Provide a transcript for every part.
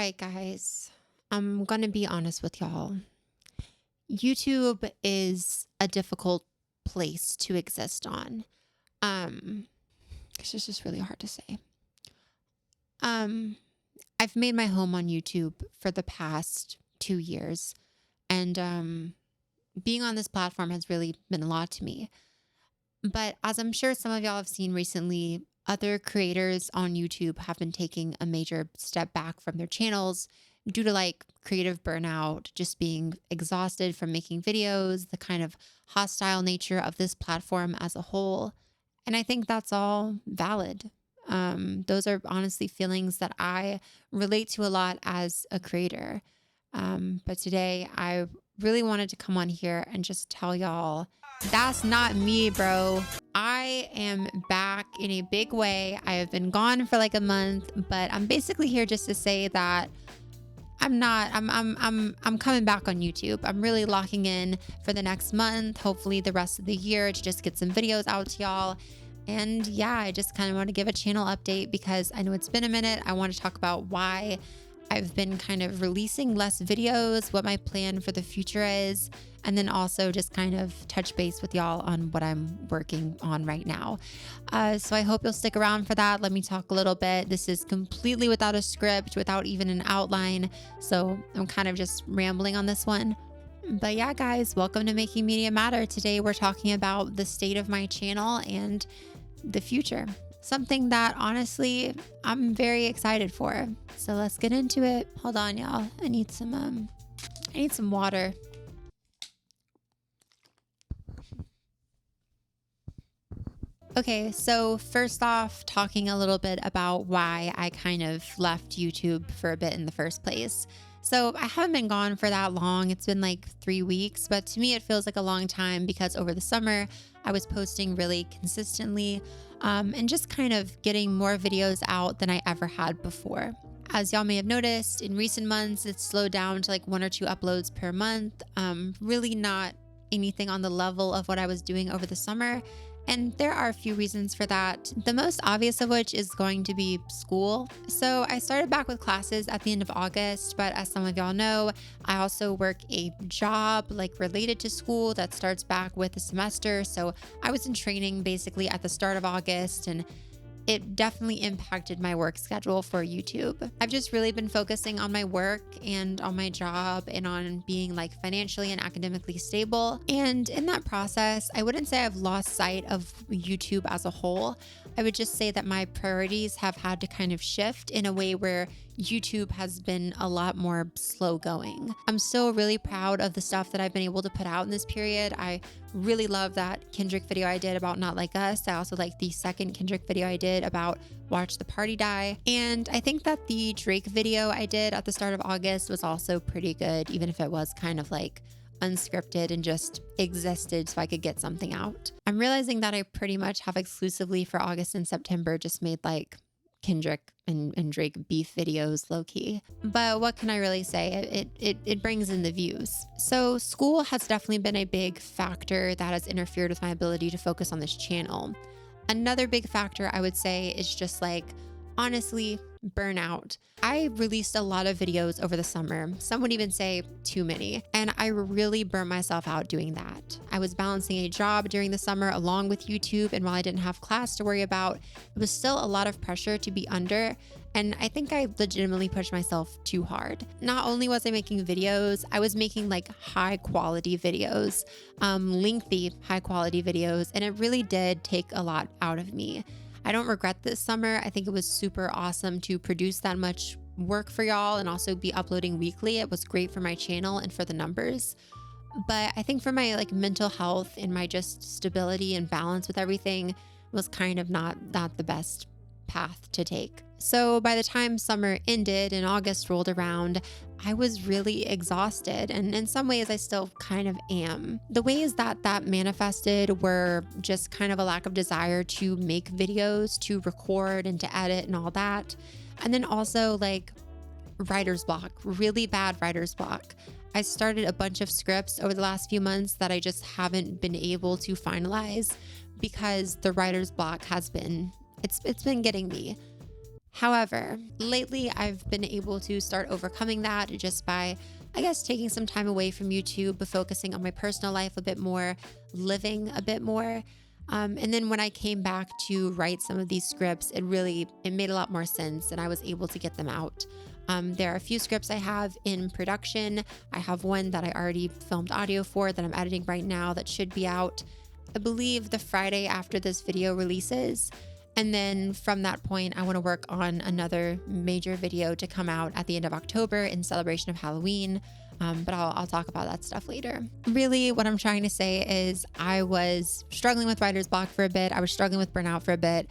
right, guys. I'm going to be honest with y'all. YouTube is a difficult place to exist on. Um, it's just really hard to say. Um, I've made my home on YouTube for the past 2 years, and being on this platform has really been a lot to me. But as I'm sure some of y'all have seen recently, other creators on YouTube have been taking a major step back from their channels due to like creative burnout, just being exhausted from making videos, the kind of hostile nature of this platform as a whole. And I think that's all valid. Those are honestly feelings that I relate to a lot as a creator. But today I really wanted to come on here and just tell y'all that's not me, bro. I am back in a big way. I have been gone for like a month, but I'm basically here just to say that I'm coming back on YouTube. I'm really locking in for the next month, hopefully the rest of the year, to just get some videos out to y'all. And yeah, I just kind of want to give a channel update because I know it's been a minute. I want to talk about why I've been kind of releasing less videos, what my plan for the future is, and then also just kind of touch base with y'all on what I'm working on right now. So I hope you'll stick around for that. Let me talk a little bit. This is completely without a script, without even an outline. So I'm kind of just rambling on this one. But yeah, guys, welcome to Making Media Matter. Today we're talking about the state of my channel and the future. Something that honestly I'm very excited for. So let's get into it. Hold on, y'all. I need some water. Okay, so first off, talking a little bit about why I kind of left YouTube for a bit in the first place. So I haven't been gone for that long. It's been like 3 weeks, but to me it feels like a long time because over the summer I was posting really consistently and just kind of getting more videos out than I ever had before. As y'all may have noticed, in recent months, it's slowed down to like 1 or 2 uploads per month. Really not anything on the level of what I was doing over the summer. And there are a few reasons for that. The most obvious of which is going to be school. So I started back with classes at the end of August, but as some of y'all know, I also work a job like related to school that starts back with the semester. So I was in training basically at the start of August, and it definitely impacted my work schedule for YouTube. I've just really been focusing on my work and on my job and on being like financially and academically stable. And in that process, I wouldn't say I've lost sight of YouTube as a whole. I would just say that my priorities have had to kind of shift in a way where YouTube has been a lot more slow going. I'm still really proud of the stuff that I've been able to put out in this period. I really love that Kendrick video I did about Not Like Us. I also like the second Kendrick video I did about Watch the Party Die. And I think that the Drake video I did at the start of August was also pretty good, even if it was kind of like unscripted and just existed so I could get something out. I'm realizing that I pretty much have exclusively for August and September just made like Kendrick and Drake beef videos low key. But what can I really say? It brings in the views. So school has definitely been a big factor that has interfered with my ability to focus on this channel. Another big factor I would say is just like, honestly, burnout. I released a lot of videos over the summer. Some would even say too many. And I really burnt myself out doing that. I was balancing a job during the summer along with YouTube. And while I didn't have class to worry about, it was still a lot of pressure to be under. And I think I legitimately pushed myself too hard. Not only was I making videos, I was making like high quality videos, lengthy high quality videos. And it really did take a lot out of me. I don't regret this summer. I think it was super awesome to produce that much work for y'all and also be uploading weekly. It was great for my channel and for the numbers. But I think for my like mental health and my just stability and balance with everything was kind of not the best path to take. So by the time summer ended and August rolled around, I was really exhausted, and in some ways I still kind of am. The ways that manifested were just kind of a lack of desire to make videos, to record and to edit and all that. And then also like writer's block, really bad writer's block. I started a bunch of scripts over the last few months that I just haven't been able to finalize because the writer's block has been, it's been getting me. However, lately I've been able to start overcoming that just by, I guess, taking some time away from YouTube, but focusing on my personal life a bit more, living a bit more. And then when I came back to write some of these scripts, it made a lot more sense and I was able to get them out. There are a few scripts I have in production. I have one that I already filmed audio for that I'm editing right now that should be out, I believe, the Friday after this video releases. And then from that point, I want to work on another major video to come out at the end of October in celebration of Halloween. But I'll talk about that stuff later. Really, what I'm trying to say is I was struggling with writer's block for a bit. I was struggling with burnout for a bit,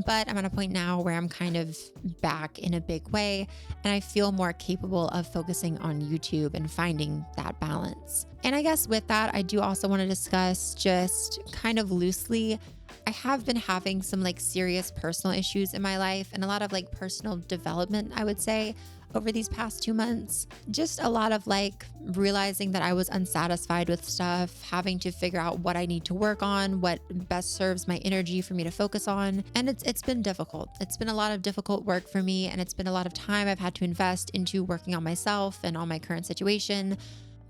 but I'm at a point now where I'm kind of back in a big way and I feel more capable of focusing on YouTube and finding that balance. And I guess with that, I do also want to discuss just kind of loosely, I have been having some like serious personal issues in my life and a lot of like personal development, I would say, over these past 2 months. Just a lot of like realizing that I was unsatisfied with stuff, having to figure out what I need to work on, what best serves my energy for me to focus on. And it's been difficult. It's been a lot of difficult work for me, and it's been a lot of time I've had to invest into working on myself and on my current situation.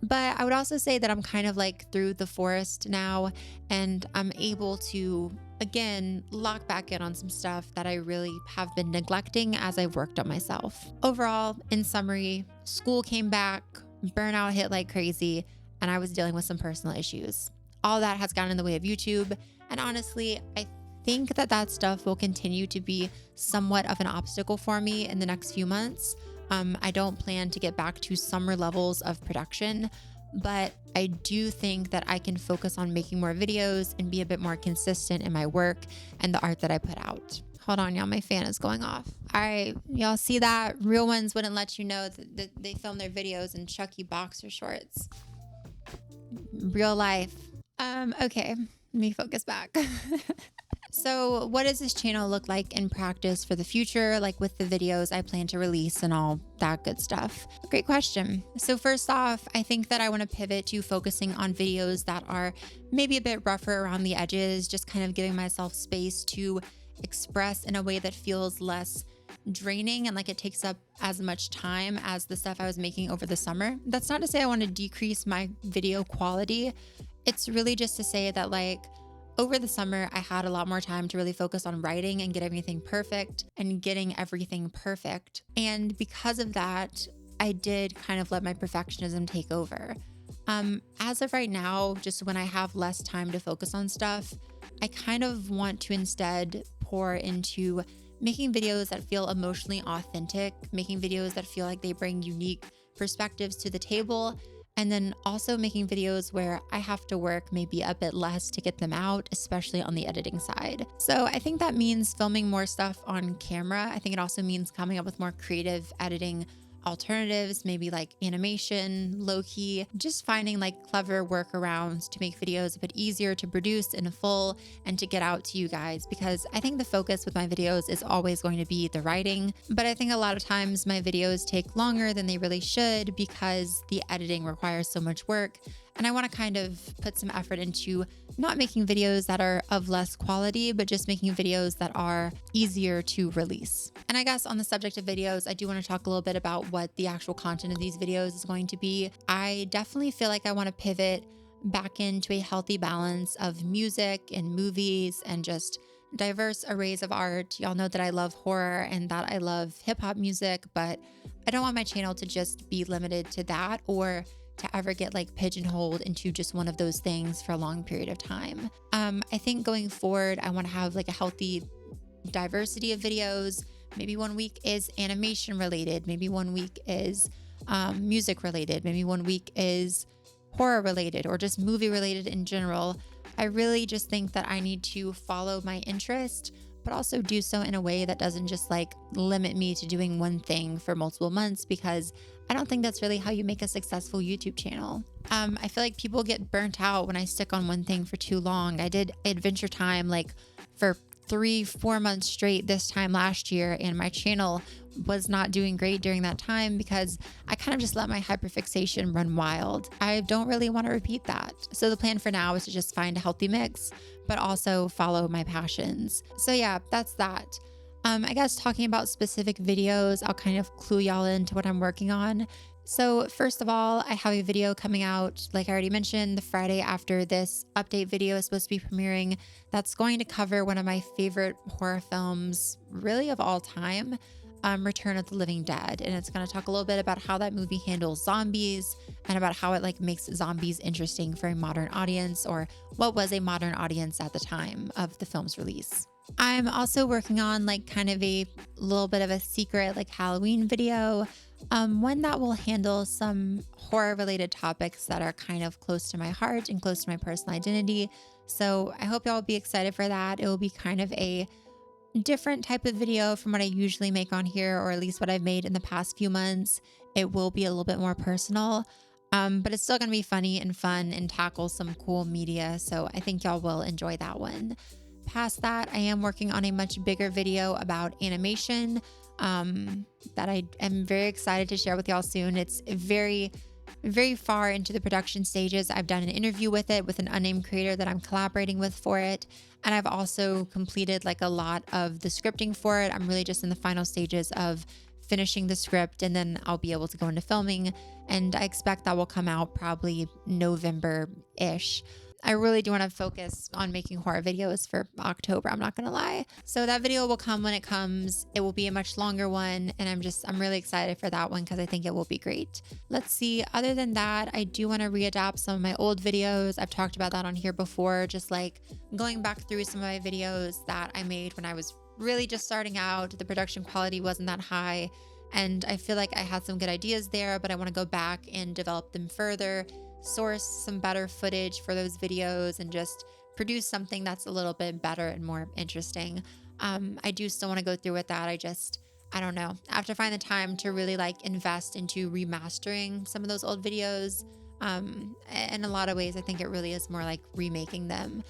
But I would also say that I'm kind of like through the forest now, and I'm able to, again, lock back in on some stuff that I really have been neglecting as I've worked on myself. Overall, in summary, school came back, burnout hit like crazy, and I was dealing with some personal issues. All that has gotten in the way of YouTube, and honestly, I think that stuff will continue to be somewhat of an obstacle for me in the next few months. I don't plan to get back to summer levels of production, but I do think that I can focus on making more videos and be a bit more consistent in my work and the art that I put out. Hold on, y'all, my fan is going off. All right, y'all see that? Real ones wouldn't let you know that they film their videos in Chucky boxer shorts. Real life. Okay, let me focus back. So what does this channel look like in practice for the future, like with the videos I plan to release and all that good stuff? Great question. So first off, I think that I want to pivot to focusing on videos that are maybe a bit rougher around the edges, just kind of giving myself space to express in a way that feels less draining and like it takes up as much time as the stuff I was making over the summer. That's not to say I want to decrease my video quality. It's really just to say that like over the summer, I had a lot more time to really focus on writing and get everything perfect and getting everything perfect. And because of that, I did kind of let my perfectionism take over. As of right now, just when I have less time to focus on stuff, I kind of want to instead pour into making videos that feel emotionally authentic, making videos that feel like they bring unique perspectives to the table, and then also making videos where I have to work maybe a bit less to get them out, especially on the editing side. So I think that means filming more stuff on camera. I think it also means coming up with more creative editing alternatives, maybe like animation, low-key, just finding like clever workarounds to make videos a bit easier to produce in full and to get out to you guys, because I think the focus with my videos is always going to be the writing, but I think a lot of times my videos take longer than they really should because the editing requires so much work. And I want to kind of put some effort into not making videos that are of less quality, but just making videos that are easier to release. And I guess on the subject of videos, I do want to talk a little bit about what the actual content of these videos is going to be. I definitely feel like I want to pivot back into a healthy balance of music and movies and just diverse arrays of art. Y'all know that I love horror and that I love hip hop music, but I don't want my channel to just be limited to that or to ever get like pigeonholed into just one of those things for a long period of time. I think going forward, I want to have like a healthy diversity of videos. Maybe 1 week is animation related. Maybe 1 week is music related. Maybe 1 week is horror related or just movie related in general. I really just think that I need to follow my interest, but also do so in a way that doesn't just like limit me to doing one thing for multiple months, because I don't think that's really how you make a successful YouTube channel. I feel like people get burnt out when I stick on one thing for too long. I did Adventure Time like for 3-4 months straight this time last year, and my channel was not doing great during that time because I kind of just let my hyperfixation run wild. I don't really want to repeat that. So the plan for now is to just find a healthy mix, but also follow my passions. So yeah, that's that. I guess talking about specific videos, I'll kind of clue y'all into what I'm working on. So, first of all, I have a video coming out, like I already mentioned, the Friday after this update video is supposed to be premiering. That's going to cover one of my favorite horror films, really of all time, Return of the Living Dead. And it's going to talk a little bit about how that movie handles zombies and about how it like makes zombies interesting for a modern audience, or what was a modern audience at the time of the film's release. I'm also working on like kind of a little bit of a secret like Halloween video, one that will handle some horror related topics that are kind of close to my heart and close to my personal identity. So I hope y'all will be excited for that. It will be kind of a different type of video from what I usually make on here, or at least what I've made in the past few months. It will be a little bit more personal, but it's still going to be funny and fun and tackle some cool media. So I think y'all will enjoy that one. Past that, I am working on a much bigger video about animation that I am very excited to share with y'all soon. It's very, very far into the production stages. I've done an interview with it with an unnamed creator that I'm collaborating with for it. And I've also completed like a lot of the scripting for it. I'm really just in the final stages of finishing the script, and then I'll be able to go into filming. And I expect that will come out probably November-ish. I really do want to focus on making horror videos for October, I'm not going to lie. So that video will come when it comes. It will be a much longer one, and I'm really excited for that one because I think it will be great. Let's see. Other than that, I do want to readapt some of my old videos. I've talked about that on here before, just like going back through some of my videos that I made when I was really just starting out. The production quality wasn't that high, and I feel like I had some good ideas there, but I want to go back and develop them further, source some better footage for those videos, and just produce something that's a little bit better and more interesting. I do still want to go through with that. I don't know. I have to find the time to really like invest into remastering some of those old videos. In a lot of ways, I think it really is more like remaking them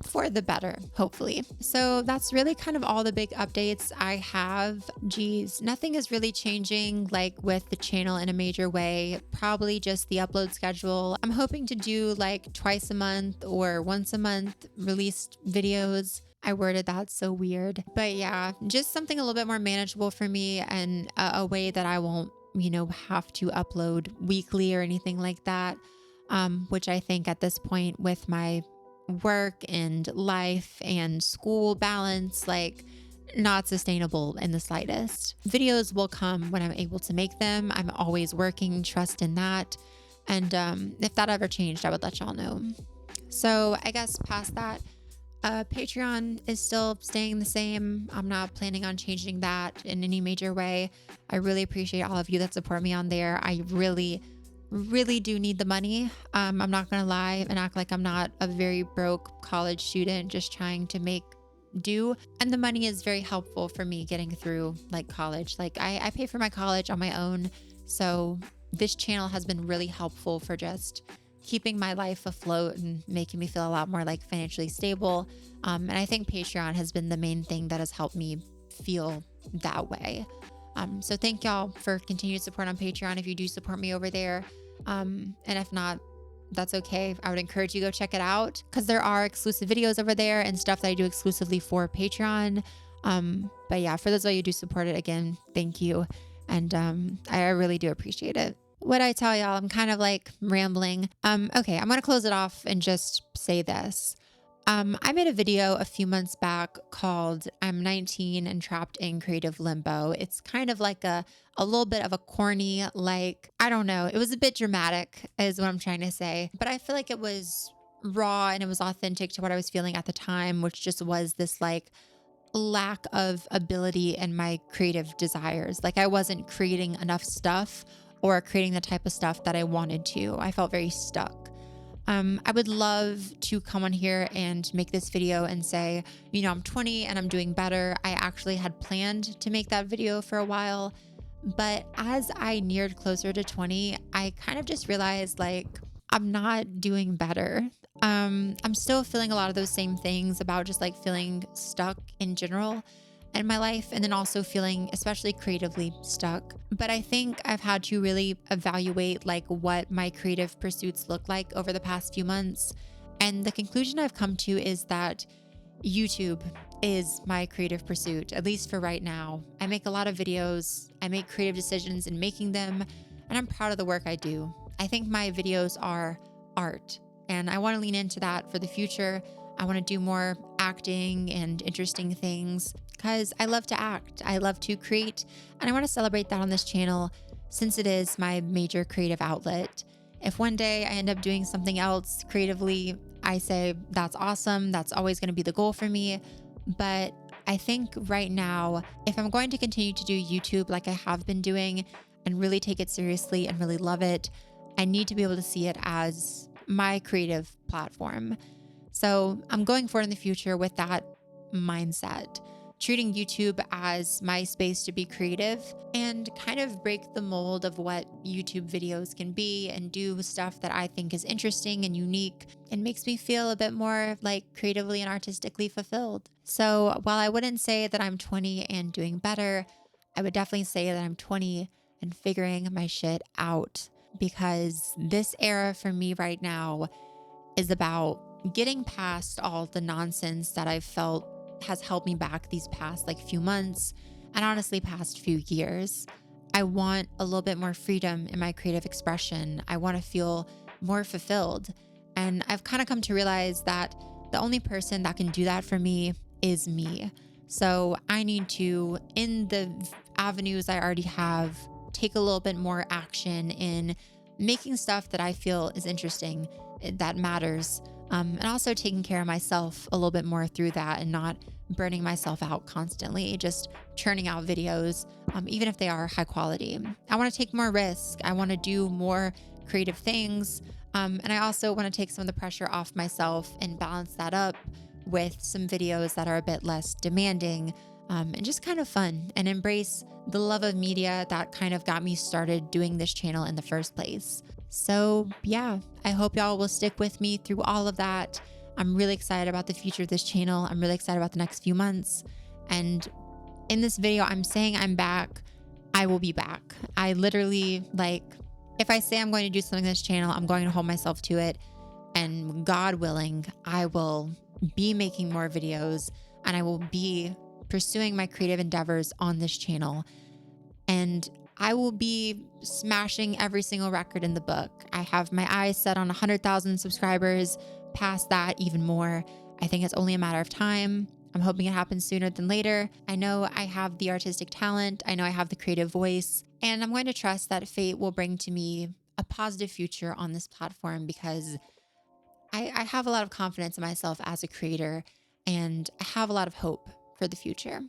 for the better, hopefully. So that's really kind of all the big updates I have. Geez, nothing is really changing like with the channel in a major way. Probably just the upload schedule. I'm hoping to do like twice a month or once a month released videos. I worded that so weird. But yeah, just something a little bit more manageable for me, and a way that I won't have to upload weekly or anything like that, which I think at this point with my work and life and school balance, like not sustainable in the slightest. Videos will come when I'm able to make them. I'm always working, trust in that. And if that ever changed, I would let y'all know. So I guess past that, Patreon is still staying the same. I'm not planning on changing that in any major way. I really appreciate all of you that support me on there. I really, really do need the money. I'm not going to lie and act like I'm not a very broke college student just trying to make do. And the money is very helpful for me getting through like college. Like I pay for my college on my own. So this channel has been really helpful for just keeping my life afloat and making me feel a lot more like financially stable. And I think Patreon has been the main thing that has helped me feel that way. So thank y'all for continued support on Patreon if you do support me over there. And if not, that's okay. I would encourage you to go check it out because there are exclusive videos over there and stuff that I do exclusively for Patreon. But yeah, for those of you who do support it, again, thank you. And I really do appreciate it. What I tell y'all, I'm kind of like rambling. Okay, I'm going to close it off and just say this. I made a video a few months back called I'm 19 and Trapped in Creative Limbo. It's kind of like a little bit of a corny, like, I don't know. It was a bit dramatic is what I'm trying to say. But I feel like it was raw and it was authentic to what I was feeling at the time, which just was this like lack of ability in my creative desires. Like I wasn't creating enough stuff or creating the type of stuff that I wanted to. I felt very stuck. I would love to come on here and make this video and say, I'm 20 and I'm doing better. I actually had planned to make that video for a while, but as I neared closer to 20, I kind of just realized like, I'm not doing better. I'm still feeling a lot of those same things about just like feeling stuck in general in my life, and then also feeling especially creatively stuck. But I think I've had to really evaluate like what my creative pursuits look like over the past few months. And the conclusion I've come to is that YouTube is my creative pursuit, at least for right now. I make a lot of videos, I make creative decisions in making them, and I'm proud of the work I do. I think my videos are art, and I want to lean into that for the future. I want to do more acting and interesting things because I love to act. I love to create, and I want to celebrate that on this channel since it is my major creative outlet. If one day I end up doing something else creatively, I say that's awesome. That's always going to be the goal for me. But I think right now, if I'm going to continue to do YouTube like I have been doing and really take it seriously and really love it, I need to be able to see it as my creative platform. So I'm going forward in the future with that mindset, treating YouTube as my space to be creative and kind of break the mold of what YouTube videos can be and do stuff that I think is interesting and unique and makes me feel a bit more like creatively and artistically fulfilled. So while I wouldn't say that I'm 20 and doing better, I would definitely say that I'm 20 and figuring my shit out, because this era for me right now is about getting past all the nonsense that I've felt has held me back these past few months and honestly past few years. I want a little bit more freedom in my creative expression. I want to feel more fulfilled. And I've kind of come to realize that the only person that can do that for me is me. So I need to, in the avenues I already have, take a little bit more action in making stuff that I feel is interesting, that matters. And also taking care of myself a little bit more through that and not burning myself out constantly, just churning out videos, even if they are high quality. I want to take more risk. I want to do more creative things. And I also want to take some of the pressure off myself and balance that up with some videos that are a bit less demanding, and just kind of fun, and embrace the love of media that kind of got me started doing this channel in the first place. So yeah, I hope y'all will stick with me through all of that. I'm really excited about the future of this channel. I'm really excited about the next few months. And in this video, I'm saying I'm back. I will be back. I literally, if I say I'm going to do something on this channel, I'm going to hold myself to it. And God willing, I will be making more videos and I will be pursuing my creative endeavors on this channel. And I will be smashing every single record in the book. I have my eyes set on 100,000 subscribers, past that even more. I think it's only a matter of time. I'm hoping it happens sooner than later. I know I have the artistic talent. I know I have the creative voice, and I'm going to trust that fate will bring to me a positive future on this platform, because I have a lot of confidence in myself as a creator, and I have a lot of hope for the future.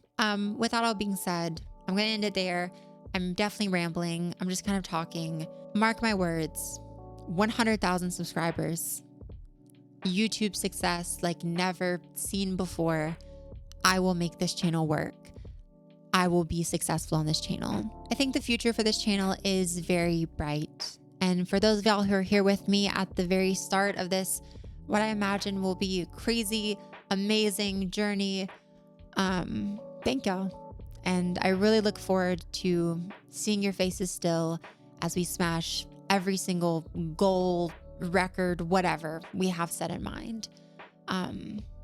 With that all being said, I'm going to end it there. I'm definitely rambling. I'm just kind of talking. Mark my words, 100,000 subscribers, YouTube success like never seen before. I will make this channel work. I will be successful on this channel. I think the future for this channel is very bright. And for those of y'all who are here with me at the very start of this, what I imagine will be a crazy, amazing journey, thank y'all. And I really look forward to seeing your faces still as we smash every single goal, record, whatever we have set in mind.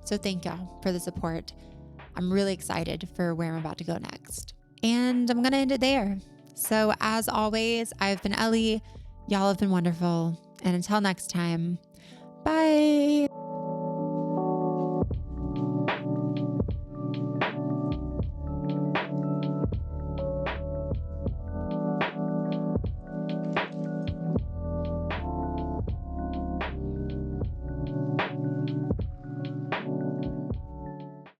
So thank y'all for the support. I'm really excited for where I'm about to go next. And I'm going to end it there. So as always, I've been Ellie. Y'all have been wonderful. And until next time, bye.